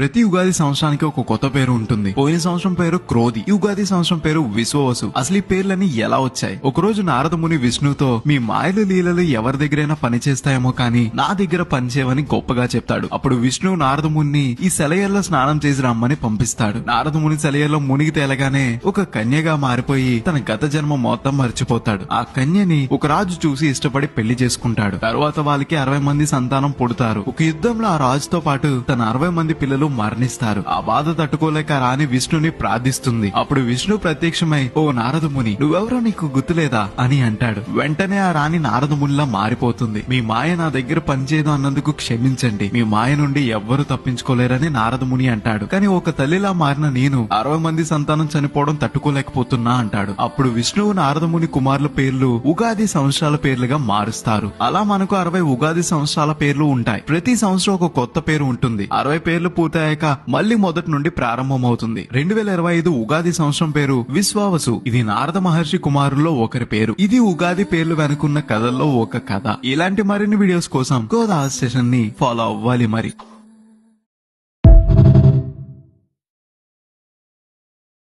ప్రతి ఉగాది సంవత్సరానికి ఒక కొత్త పేరు ఉంటుంది. పోయిన సంవత్సరం పేరు క్రోధి, ఈ ఉగాది సంవత్సరం పేరు విశ్వవసు. అసలు ఈ పేర్లన్నీ ఎలా వచ్చాయి? ఒకరోజు నారద ముని విష్ణుతో మీ మాయలు లీలలు ఎవరి దగ్గరైనా పనిచేస్తాయేమో కానీ నా దగ్గర పనిచేయవని గొప్పగా చెప్తాడు. అప్పుడు విష్ణు నారద ముని ఈ సెలయేర్లో స్నానం చేసి రమ్మని పంపిస్తాడు. నారద ముని సెలయేర్లో మునిగి తేలగానే ఒక కన్యగా మారిపోయి తన గత జన్మ మొత్తం మర్చిపోతాడు. ఆ కన్యని ఒక రాజు చూసి ఇష్టపడి పెళ్లి చేసుకుంటాడు. తరువాత వాళ్ళకి 60 మంది సంతానం పుడతారు. ఒక యుద్ధంలో ఆ రాజుతో పాటు తన 60 మంది పిల్లలు మరణిస్తారు. ఆ బాధ తట్టుకోలేక రాణి విష్ణుని ప్రార్థిస్తుంది. అప్పుడు విష్ణు ప్రత్యక్షమై, ఓ నారదముని, నువ్వెవరో నీకు గుర్తులేదా అని అంటాడు. వెంటనే ఆ రాణి నారదమునిలా మారిపోతుంది. మీ మాయ నా దగ్గర పనిచేయదు అన్నందుకు క్షమించండి, మీ మాయ నుండి ఎవ్వరూ తప్పించుకోలేరని నారదముని అంటాడు. కానీ ఒక తల్లిలా మారిన నేను 60 మంది సంతానం చనిపోవడం తట్టుకోలేకపోతున్నా అంటాడు. అప్పుడు విష్ణువు నారదముని కుమారుల పేర్లు ఉగాది సంవత్సరాల పేర్లుగా మారుస్తారు. అలా మనకు 60 ఉగాది సంవత్సరాల పేర్లు ఉంటాయి. ప్రతి సంవత్సరం ఒక కొత్త పేరు ఉంటుంది. 60 పేర్లు పూర్తయ్యాక మళ్లీ మొదటి నుండి ప్రారంభమవుతుంది. 2025 ఉగాది సంవత్సరం పేరు విశ్వావసు. ఇది నారద మహర్షి కుమారుల్లో ఒకరి పేరు. ఇది ఉగాది పేర్లు వెనుకున్న కథల్లో ఒక కథ. ఇలాంటి మరిన్ని వీడియోస్ కోసం గోదా స్టేషన్ ని ఫాలో అవ్వాలి మరి.